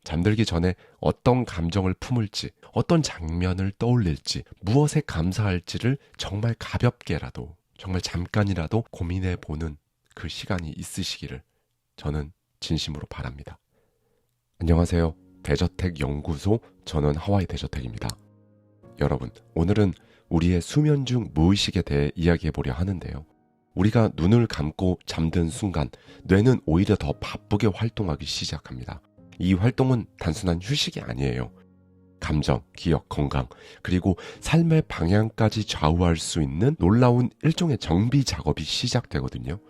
잠들기 전에 어떤 감정을 품을지, 어떤 장면을 떠올릴지, 무엇에 감사할지를 정말 가볍게라도, 정말 잠깐이라도 고민해보는 그 시간이 있으시기를 저는 진심으로 바랍니다. 안녕하세요. 대저택 연구소, 저는 하와이 대저택입니다. 여러분, 오늘은 우리의 수면 중 무의식에 대해 이야기해보려 하는데요. 우리가 눈을 감고 잠든 순간 뇌는 오히려 더 바쁘게 활동하기 시작합니다. 이 활동은 단순한 휴식이 아니에요. 감정, 기억, 건강, 그리고 삶의 방향까지 좌우할 수 있는 놀라운 일종의 정비 작업이 시작되거든요.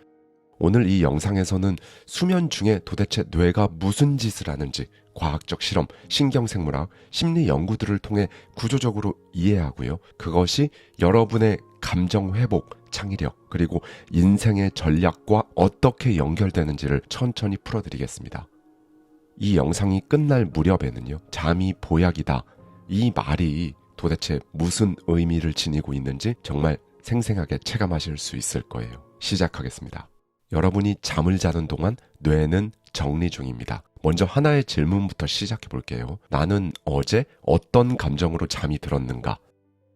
오늘 이 영상에서는 수면 중에 도대체 뇌가 무슨 짓을 하는지 과학적 실험, 신경생물학, 심리 연구들을 통해 구조적으로 이해하고요. 그것이 여러분의 감정 회복, 창의력, 그리고 인생의 전략과 어떻게 연결되는지를 천천히 풀어드리겠습니다. 이 영상이 끝날 무렵에는요, 잠이 보약이다. 이 말이 도대체 무슨 의미를 지니고 있는지 정말 생생하게 체감하실 수 있을 거예요. 시작하겠습니다. 여러분이 잠을 자는 동안 뇌는 정리 중입니다. 먼저 하나의 질문부터 시작해 볼게요. 나는 어제 어떤 감정으로 잠이 들었는가?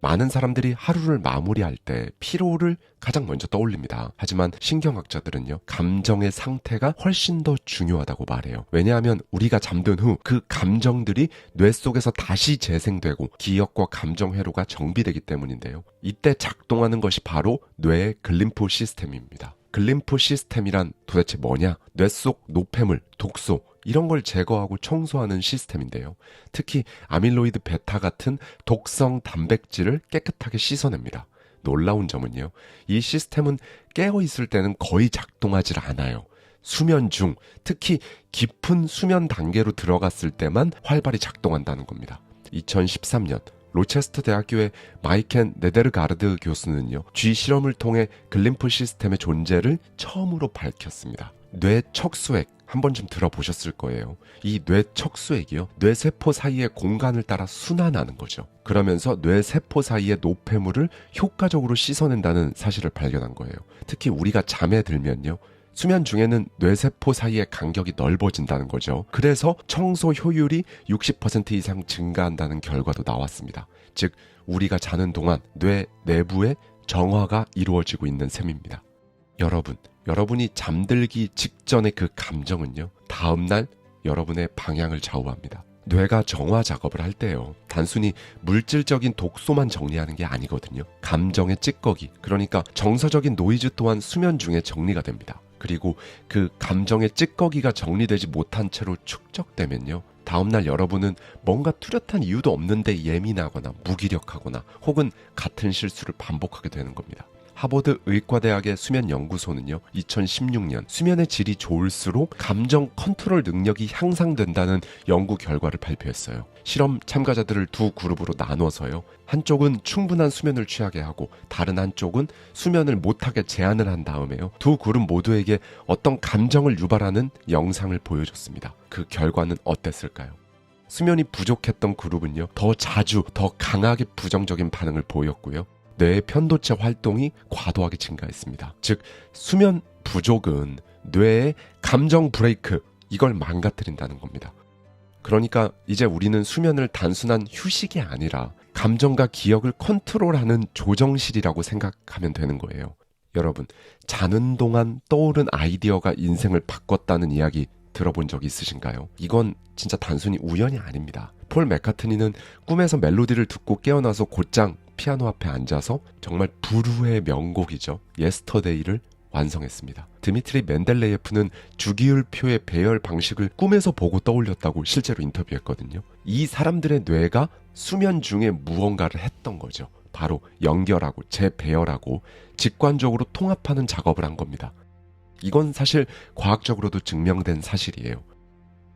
많은 사람들이 하루를 마무리할 때 피로를 가장 먼저 떠올립니다. 하지만 신경학자들은요, 감정의 상태가 훨씬 더 중요하다고 말해요. 왜냐하면 우리가 잠든 후 그 감정들이 뇌 속에서 다시 재생되고 기억과 감정 회로가 정비되기 때문인데요. 이때 작동하는 것이 바로 뇌의 글림프 시스템입니다. 글림프 시스템이란 도대체 뭐냐? 뇌 속 노폐물, 독소, 이런 걸 제거하고 청소하는 시스템인데요. 특히 아밀로이드 베타 같은 독성 단백질을 깨끗하게 씻어냅니다. 놀라운 점은요, 이 시스템은 깨어있을 때는 거의 작동하지 않아요. 수면 중, 특히 깊은 수면 단계로 들어갔을 때만 활발히 작동한다는 겁니다. 2013년 로체스터 대학교의 마이켄 네데르가르드 교수는요, 쥐 실험을 통해 글림프 시스템의 존재를 처음으로 밝혔습니다. 뇌 척수액 한 번쯤 들어보셨을 거예요. 이 뇌 척수액이요, 뇌세포 사이의 공간을 따라 순환하는 거죠. 그러면서 뇌세포 사이의 노폐물을 효과적으로 씻어낸다는 사실을 발견한 거예요. 특히 우리가 잠에 들면요, 수면 중에는 뇌세포 사이의 간격이 넓어진다는 거죠. 그래서 청소 효율이 60% 이상 증가한다는 결과도 나왔습니다. 즉, 우리가 자는 동안 뇌 내부의 정화가 이루어지고 있는 셈입니다. 여러분이 잠들기 직전의 그 감정은요, 다음날 여러분의 방향을 좌우합니다. 뇌가 정화 작업을 할 때요, 단순히 물질적인 독소만 정리하는 게 아니거든요. 감정의 찌꺼기, 그러니까 정서적인 노이즈 또한 수면 중에 정리가 됩니다. 그리고 그 감정의 찌꺼기가 정리되지 못한 채로 축적되면요, 다음날 여러분은 뭔가 뚜렷한 이유도 없는데 예민하거나 무기력하거나 혹은 같은 실수를 반복하게 되는 겁니다. 하버드 의과대학의 수면연구소는요, 2016년 수면의 질이 좋을수록 감정 컨트롤 능력이 향상된다는 연구 결과를 발표했어요. 실험 참가자들을 두 그룹으로 나눠서요, 한쪽은 충분한 수면을 취하게 하고 다른 한쪽은 수면을 못하게 제한을 한 다음에요, 두 그룹 모두에게 어떤 감정을 유발하는 영상을 보여줬습니다. 그 결과는 어땠을까요? 수면이 부족했던 그룹은요, 더 자주, 더 강하게 부정적인 반응을 보였고요, 뇌의 편도체 활동이 과도하게 증가했습니다. 즉, 수면 부족은 뇌의 감정 브레이크, 이걸 망가뜨린다는 겁니다. 그러니까 이제 우리는 수면을 단순한 휴식이 아니라 감정과 기억을 컨트롤하는 조정실이라고 생각하면 되는 거예요. 여러분, 자는 동안 떠오른 아이디어가 인생을 바꿨다는 이야기 들어본 적 있으신가요? 이건 진짜 단순히 우연이 아닙니다. 폴 맥카트니는 꿈에서 멜로디를 듣고 깨어나서 곧장 피아노 앞에 앉아서 정말 불후의 명곡이죠, 예스터데이를 완성했습니다. 드미트리 멘델레예프는 주기율표의 배열 방식을 꿈에서 보고 떠올렸다고 실제로 인터뷰했거든요. 이 사람들의 뇌가 수면 중에 무언가를 했던 거죠. 바로 연결하고 재배열하고 직관적으로 통합하는 작업을 한 겁니다. 이건 사실 과학적으로도 증명된 사실이에요.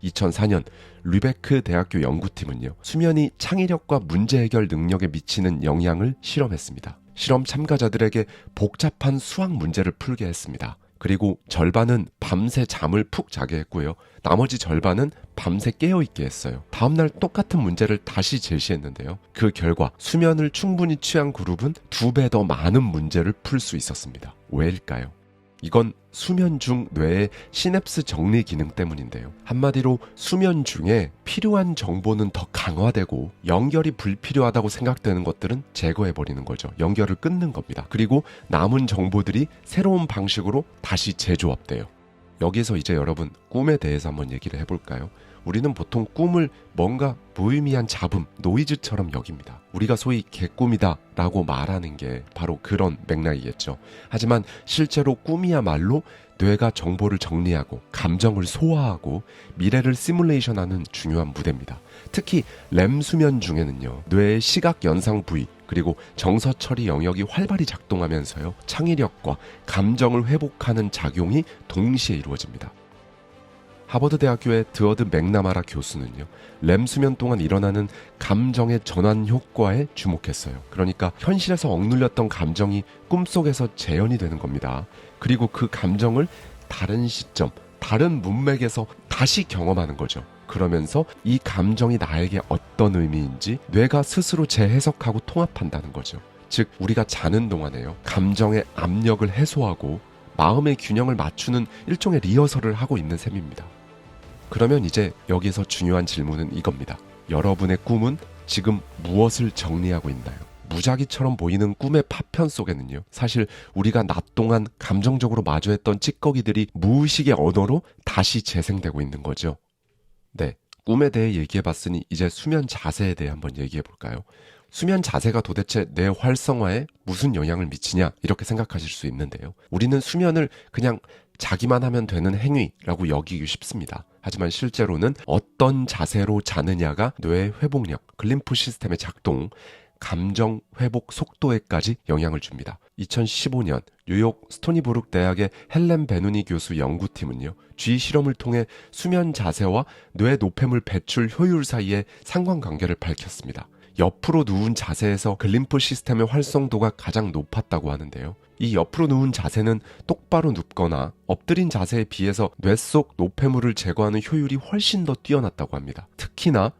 2004년 르베크 대학교 연구팀은요, 수면이 창의력과 문제 해결 능력에 미치는 영향을 실험했습니다. 실험 참가자들에게 복잡한 수학 문제를 풀게 했습니다. 그리고 절반은 밤새 잠을 푹 자게 했고요, 나머지 절반은 밤새 깨어있게 했어요. 다음날 똑같은 문제를 다시 제시했는데요, 그 결과 수면을 충분히 취한 그룹은 2배 더 많은 문제를 풀 수 있었습니다. 왜일까요? 이건 수면 중 뇌의 시냅스 정리 기능 때문인데요. 한마디로 수면 중에 필요한 정보는 더 강화되고 연결이 불필요하다고 생각되는 것들은 제거해버리는 거죠. 연결을 끊는 겁니다. 그리고 남은 정보들이 새로운 방식으로 다시 재조합돼요. 여기서 이제 여러분 꿈에 대해서 한번 얘기를 해볼까요? 우리는 보통 꿈을 뭔가 무의미한 잡음, 노이즈처럼 여깁니다. 우리가 소위 개꿈이다 라고 말하는 게 바로 그런 맥락이겠죠. 하지만 실제로 꿈이야말로 뇌가 정보를 정리하고 감정을 소화하고 미래를 시뮬레이션하는 중요한 무대입니다. 특히 렘 수면 중에는요, 뇌의 시각 연상 부위 그리고 정서 처리 영역이 활발히 작동하면서요, 창의력과 감정을 회복하는 작용이 동시에 이루어집니다. 하버드 대학교의 드워드 맥나마라 교수는요, 렘 수면 동안 일어나는 감정의 전환 효과에 주목했어요. 그러니까 현실에서 억눌렸던 감정이 꿈속에서 재현이 되는 겁니다. 그리고 그 감정을 다른 시점, 다른 문맥에서 다시 경험하는 거죠. 그러면서 이 감정이 나에게 어떤 의미인지 뇌가 스스로 재해석하고 통합한다는 거죠. 즉 우리가 자는 동안에요, 감정의 압력을 해소하고 마음의 균형을 맞추는 일종의 리허설을 하고 있는 셈입니다. 그러면 이제 여기서 중요한 질문은 이겁니다. 여러분의 꿈은 지금 무엇을 정리하고 있나요? 무작위처럼 보이는 꿈의 파편 속에는요, 사실 우리가 낮 동안 감정적으로 마주했던 찌꺼기들이 무의식의 언어로 다시 재생되고 있는 거죠. 네, 꿈에 대해 얘기해봤으니 이제 수면 자세에 대해 한번 얘기해볼까요? 수면 자세가 도대체 뇌 활성화에 무슨 영향을 미치냐, 이렇게 생각하실 수 있는데요. 우리는 수면을 그냥 자기만 하면 되는 행위라고 여기기 쉽습니다. 하지만 실제로는 어떤 자세로 자느냐가 뇌의 회복력, 글림프 시스템의 작동, 감정 회복 속도에까지 영향을 줍니다. 2015년 뉴욕 스토니브룩 대학의 헬렌 베누니 교수 연구팀은요, 쥐 실험을 통해 수면 자세와 뇌 노폐물 배출 효율 사이의 상관관계를 밝혔습니다. 옆으로 누운 자세에서 글림프 시스템의 활성도가 가장 높았다고 하는데요. 이 옆으로 누운 자세는 똑바로 눕거나 엎드린 자세에 비해서 뇌 속 노폐물을 제거하는 효율이 훨씬 더 뛰어났다고 합니다. 특히나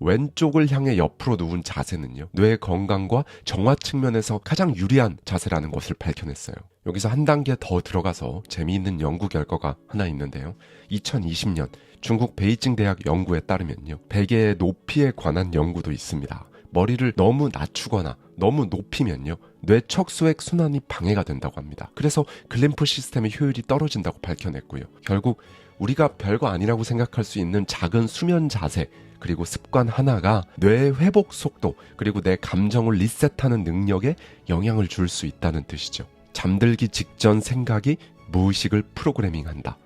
왼쪽을 향해 옆으로 누운 자세는요, 뇌 건강과 정화 측면에서 가장 유리한 자세라는 것을 밝혀냈어요. 여기서 한 단계 더 들어가서 재미있는 연구 결과가 하나 있는데요. 2020년 중국 베이징 대학 연구에 따르면요, 베개의 높이에 관한 연구도 있습니다. 머리를 너무 낮추거나 너무 높이면요, 뇌 척수액 순환이 방해가 된다고 합니다. 그래서 글림프 시스템의 효율이 떨어진다고 밝혀냈고요. 결국 우리가 별거 아니라고 생각할 수 있는 작은 수면 자세 그리고 습관 하나가 뇌의 회복 속도 그리고 내 감정을 리셋하는 능력에 영향을 줄 수 있다는 뜻이죠. 잠들기 직전 생각이 무의식을 프로그래밍한다.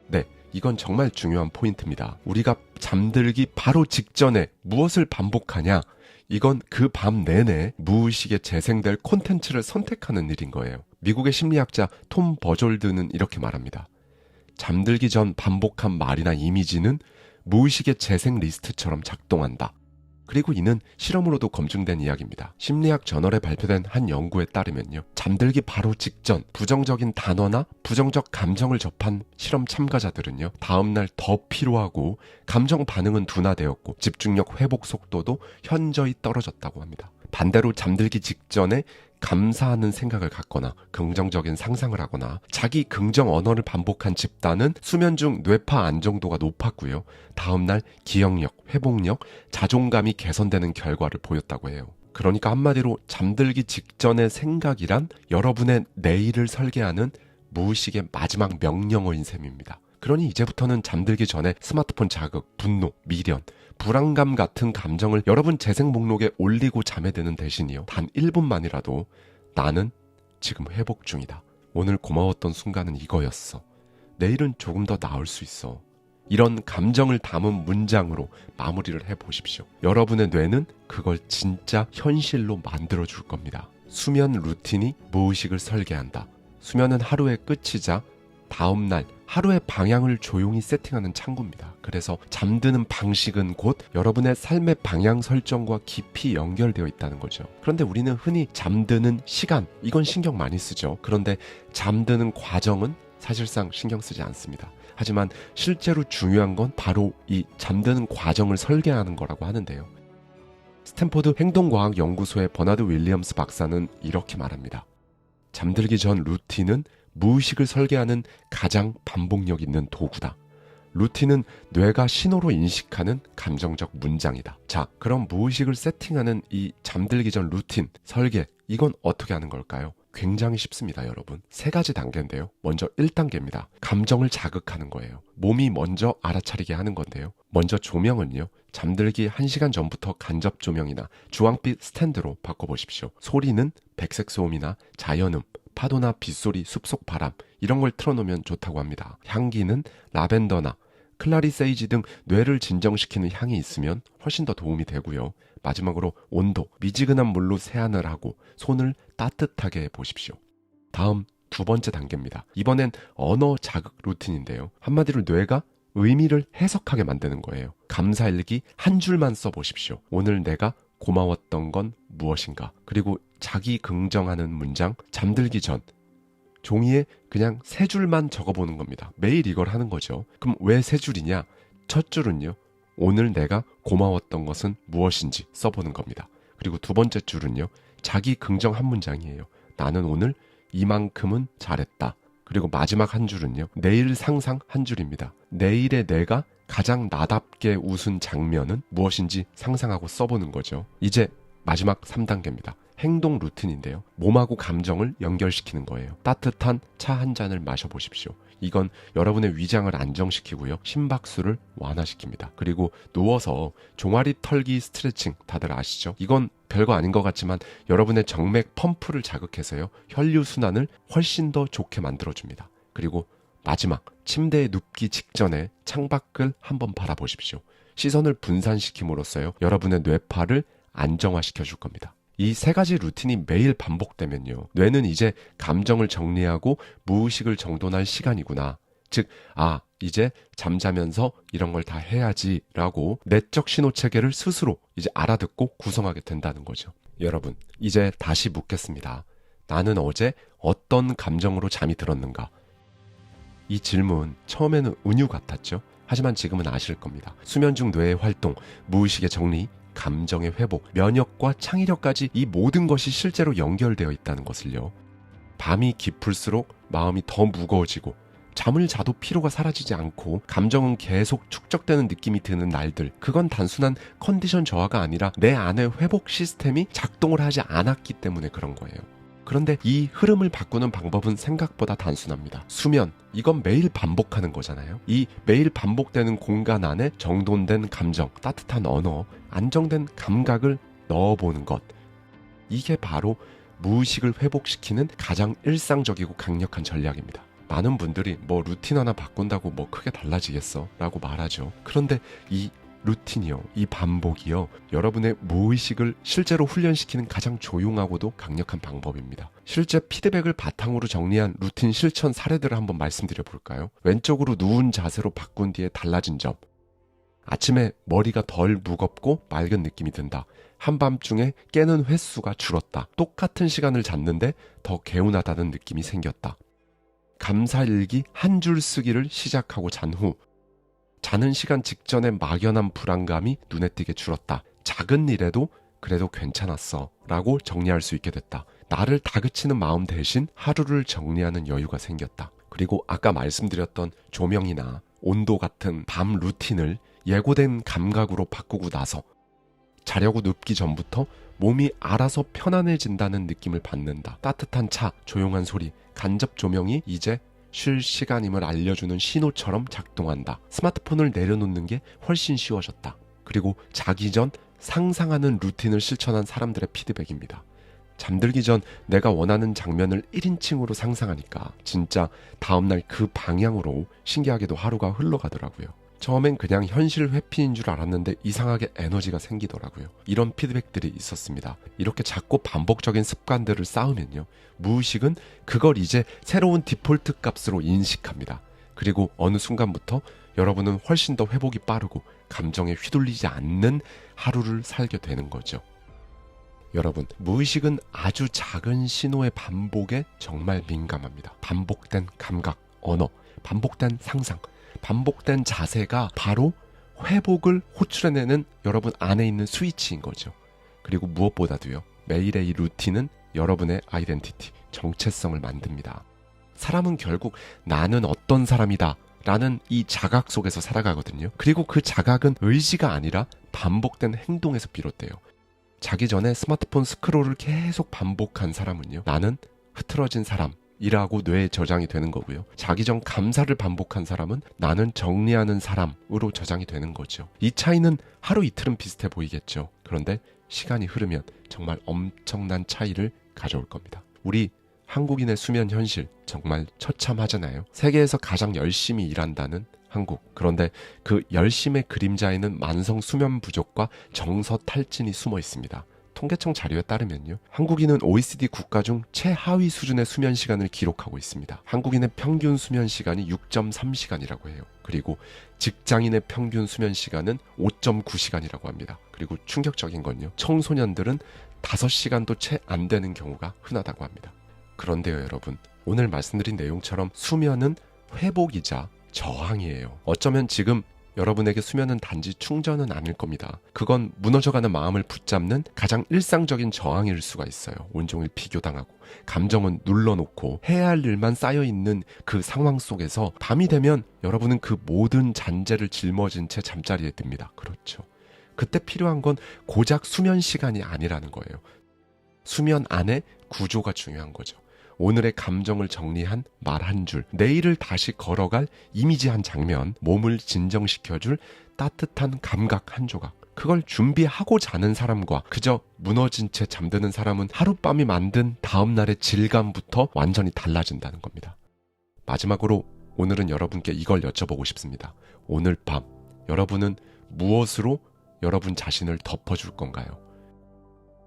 네, 이건 정말 중요한 포인트입니다. 우리가 잠들기 바로 직전에 무엇을 반복하냐, 이건 그 밤 내내 무의식에 재생될 콘텐츠를 선택하는 일인 거예요. 미국의 심리학자 톰 버졸드는 이렇게 말합니다. 잠들기 전 반복한 말이나 이미지는 무의식의 재생 리스트처럼 작동한다. 그리고 이는 실험으로도 검증된 이야기입니다. 심리학 저널에 발표된 한 연구에 따르면요, 잠들기 바로 직전 부정적인 단어나 부정적 감정을 접한 실험 참가자들은요, 다음날 더 피로하고 감정 반응은 둔화되었고 집중력 회복 속도도 현저히 떨어졌다고 합니다. 반대로 잠들기 직전에 감사하는 생각을 갖거나 긍정적인 상상을 하거나 자기 긍정 언어를 반복한 집단은 수면 중 뇌파 안정도가 높았고요, 다음날 기억력, 회복력, 자존감이 개선되는 결과를 보였다고 해요. 그러니까 한마디로 잠들기 직전의 생각이란 여러분의 내일을 설계하는 무의식의 마지막 명령어인 셈입니다. 그러니 이제부터는 잠들기 전에 스마트폰 자극, 분노, 미련, 불안감 같은 감정을 여러분 재생 목록에 올리고 잠에 드는 대신이요, 단 1분만이라도 나는 지금 회복 중이다. 오늘 고마웠던 순간은 이거였어. 내일은 조금 더 나을 수 있어. 이런 감정을 담은 문장으로 마무리를 해보십시오. 여러분의 뇌는 그걸 진짜 현실로 만들어줄 겁니다. 수면 루틴이 무의식을 설계한다. 수면은 하루의 끝이자 다음날 하루의 방향을 조용히 세팅하는 창구입니다. 그래서 잠드는 방식은 곧 여러분의 삶의 방향 설정과 깊이 연결되어 있다는 거죠. 그런데 우리는 흔히 잠드는 시간, 이건 신경 많이 쓰죠. 그런데 잠드는 과정은 사실상 신경 쓰지 않습니다. 하지만 실제로 중요한 건 바로 이 잠드는 과정을 설계하는 거라고 하는데요. 스탠포드 행동과학연구소의 버나드 윌리엄스 박사는 이렇게 말합니다. 잠들기 전 루틴은 무의식을 설계하는 가장 반복력 있는 도구다. 루틴은 뇌가 신호로 인식하는 감정적 문장이다. 자, 그럼 무의식을 세팅하는 이 잠들기 전 루틴, 설계, 이건 어떻게 하는 걸까요? 굉장히 쉽습니다, 여러분. 3가지 단계인데요. 먼저 1단계입니다. 감정을 자극하는 거예요. 몸이 먼저 알아차리게 하는 건데요. 먼저 조명은요. 잠들기 1시간 전부터 간접 조명이나 주황빛 스탠드로 바꿔보십시오. 소리는 백색 소음이나 자연음, 파도나 빗소리, 숲속 바람 이런 걸 틀어놓으면 좋다고 합니다. 향기는 라벤더나 클라리세이지 등 뇌를 진정시키는 향이 있으면 훨씬 더 도움이 되고요. 마지막으로 온도, 미지근한 물로 세안을 하고 손을 따뜻하게 해보십시오. 다음 2번째 단계입니다. 이번엔 언어 자극 루틴인데요. 한마디로 뇌가 의미를 해석하게 만드는 거예요. 감사일기 한 줄만 써보십시오. 오늘 내가 고마웠던 건 무엇인가? 그리고 자기 긍정하는 문장, 잠들기 전 종이에 그냥 3줄만 적어보는 겁니다. 매일 이걸 하는 거죠. 그럼 왜 3줄이냐? 첫 줄은요. 오늘 내가 고마웠던 것은 무엇인지 써보는 겁니다. 그리고 2번째 줄은요. 자기 긍정 한 문장이에요. 나는 오늘 이만큼은 잘했다. 그리고 마지막 한 줄은요. 내일 상상 한 줄입니다. 내일의 내가 가장 나답게 웃은 장면은 무엇인지 상상하고 써보는 거죠. 이제 마지막 3단계입니다. 행동 루틴인데요. 몸하고 감정을 연결시키는 거예요. 따뜻한 차 한 잔을 마셔보십시오. 이건 여러분의 위장을 안정시키고요. 심박수를 완화시킵니다. 그리고 누워서 종아리 털기 스트레칭 다들 아시죠? 이건 별거 아닌 것 같지만 여러분의 정맥 펌프를 자극해서요. 혈류순환을 훨씬 더 좋게 만들어줍니다. 그리고 마지막 침대에 눕기 직전에 창밖을 한번 바라보십시오. 시선을 분산시킴으로써요. 여러분의 뇌파를 안정화시켜 줄 겁니다. 이 3가지 루틴이 매일 반복되면요. 뇌는 이제 감정을 정리하고 무의식을 정돈할 시간이구나. 즉, 이제 잠자면서 이런 걸 다 해야지 라고 내적 신호 체계를 스스로 이제 알아듣고 구성하게 된다는 거죠. 여러분, 이제 다시 묻겠습니다. 나는 어제 어떤 감정으로 잠이 들었는가? 이 질문 처음에는 은유 같았죠. 하지만 지금은 아실 겁니다. 수면 중 뇌의 활동, 무의식의 정리, 감정의 회복, 면역과 창의력까지 이 모든 것이 실제로 연결되어 있다는 것을요. 밤이 깊을수록 마음이 더 무거워지고 잠을 자도 피로가 사라지지 않고 감정은 계속 축적되는 느낌이 드는 날들, 그건 단순한 컨디션 저하가 아니라 내 안의 회복 시스템이 작동을 하지 않았기 때문에 그런 거예요. 그런데 이 흐름을 바꾸는 방법은 생각보다 단순합니다. 수면, 이건 매일 반복하는 거잖아요. 이 매일 반복되는 공간 안에 정돈된 감정, 따뜻한 언어, 안정된 감각을 넣어보는 것. 이게 바로 무의식을 회복시키는 가장 일상적이고 강력한 전략입니다. 많은 분들이 루틴 하나 바꾼다고 크게 달라지겠어? 라고 말하죠. 그런데 이 루틴이요, 이 반복이요, 여러분의 무의식을 실제로 훈련시키는 가장 조용하고도 강력한 방법입니다. 실제 피드백을 바탕으로 정리한 루틴 실천 사례들을 한번 말씀드려 볼까요? 왼쪽으로 누운 자세로 바꾼 뒤에 달라진 점. 아침에 머리가 덜 무겁고 맑은 느낌이 든다. 한밤중에 깨는 횟수가 줄었다. 똑같은 시간을 잤는데 더 개운하다는 느낌이 생겼다. 감사일기 한 줄 쓰기를 시작하고 잔 후 자는 시간 직전에 막연한 불안감이 눈에 띄게 줄었다. 작은 일에도 그래도 괜찮았어 라고 정리할 수 있게 됐다. 나를 다그치는 마음 대신 하루를 정리하는 여유가 생겼다. 그리고 아까 말씀드렸던 조명이나 온도 같은 밤 루틴을 예고된 감각으로 바꾸고 나서 자려고 눕기 전부터 몸이 알아서 편안해진다는 느낌을 받는다. 따뜻한 차, 조용한 소리, 간접 조명이 이제 쉴 시간임을 알려주는 신호처럼 작동한다. 스마트폰을 내려놓는 게 훨씬 쉬워졌다. 그리고 자기 전 상상하는 루틴을 실천한 사람들의 피드백입니다. 잠들기 전 내가 원하는 장면을 1인칭으로 상상하니까 진짜 다음날 그 방향으로 신기하게도 하루가 흘러가더라고요. 처음엔 그냥 현실 회피인 줄 알았는데 이상하게 에너지가 생기더라고요. 이런 피드백들이 있었습니다. 이렇게 작고 반복적인 습관들을 쌓으면요, 무의식은 그걸 이제 새로운 디폴트 값으로 인식합니다. 그리고 어느 순간부터 여러분은 훨씬 더 회복이 빠르고 감정에 휘둘리지 않는 하루를 살게 되는 거죠. 여러분, 무의식은 아주 작은 신호의 반복에 정말 민감합니다. 반복된 감각, 언어, 반복된 상상, 반복된 자세가 바로 회복을 호출해내는 여러분 안에 있는 스위치인 거죠. 그리고 무엇보다도요, 매일의 이 루틴은 여러분의 아이덴티티, 정체성을 만듭니다. 사람은 결국 나는 어떤 사람이다 라는 이 자각 속에서 살아가거든요. 그리고 그 자각은 의지가 아니라 반복된 행동에서 비롯돼요. 자기 전에 스마트폰 스크롤을 계속 반복한 사람은요, 나는 흐트러진 사람이라고 뇌에 저장이 되는 거고요. 자기 전 감사를 반복한 사람은 나는 정리하는 사람으로 저장이 되는 거죠. 이 차이는 하루 이틀은 비슷해 보이겠죠. 그런데 시간이 흐르면 정말 엄청난 차이를 가져올 겁니다. 우리 한국인의 수면 현실 정말 처참하잖아요. 세계에서 가장 열심히 일한다는 한국. 그런데 그 열심의 그림자에는 만성 수면 부족과 정서 탈진이 숨어 있습니다. 통계청 자료에 따르면요, 한국인은 OECD 국가 중 최하위 수준의 수면 시간을 기록하고 있습니다. 한국인의 평균 수면 시간이 6.3시간이라고 해요. 그리고 직장인의 평균 수면 시간은 5.9시간이라고 합니다. 그리고 충격적인 건요, 청소년들은 5시간도 채 안 되는 경우가 흔하다고 합니다. 그런데요, 여러분, 오늘 말씀드린 내용처럼 수면은 회복이자 저항이에요. 어쩌면 지금 여러분에게 수면은 단지 충전은 아닐 겁니다. 그건 무너져가는 마음을 붙잡는 가장 일상적인 저항일 수가 있어요. 온종일 비교당하고 감정은 눌러놓고 해야 할 일만 쌓여있는 그 상황 속에서 밤이 되면 여러분은 그 모든 잔재를 짊어진 채 잠자리에 듭니다. 그렇죠. 그때 필요한 건 고작 수면 시간이 아니라는 거예요. 수면 안에 구조가 중요한 거죠. 오늘의 감정을 정리한 말 한 줄, 내일을 다시 걸어갈 이미지 한 장면, 몸을 진정시켜줄 따뜻한 감각 한 조각. 그걸 준비하고 자는 사람과 그저 무너진 채 잠드는 사람은 하룻밤이 만든 다음날의 질감부터 완전히 달라진다는 겁니다. 마지막으로 오늘은 여러분께 이걸 여쭤보고 싶습니다. 오늘 밤 여러분은 무엇으로 여러분 자신을 덮어줄 건가요?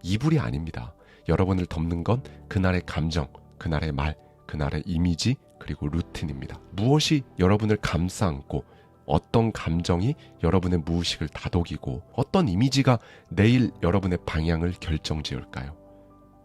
이불이 아닙니다. 여러분을 덮는 건 그날의 감정, 그날의 말, 그날의 이미지, 그리고 루틴입니다. 무엇이 여러분을 감싸 안고 어떤 감정이 여러분의 무의식을 다독이고 어떤 이미지가 내일 여러분의 방향을 결정지을까요?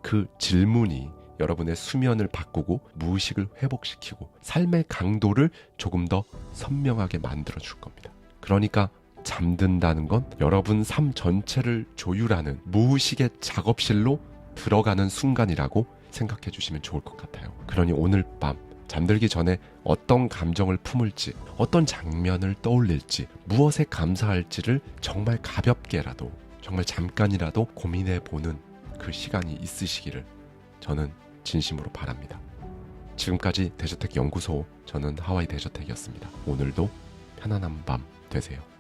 그 질문이 여러분의 수면을 바꾸고 무의식을 회복시키고 삶의 강도를 조금 더 선명하게 만들어줄 겁니다. 그러니까 잠든다는 건 여러분 삶 전체를 조율하는 무의식의 작업실로 들어가는 순간이라고 생각해 주시면 좋을 것 같아요. 그러니 오늘 밤 잠들기 전에 어떤 감정을 품을지, 어떤 장면을 떠올릴지, 무엇에 감사할지를 정말 가볍게라도, 정말 잠깐이라도 고민해 보는 그 시간이 있으시기를 저는 진심으로 바랍니다. 지금까지 대저택 연구소, 저는 하와이 대저택이었습니다. 오늘도 편안한 밤 되세요.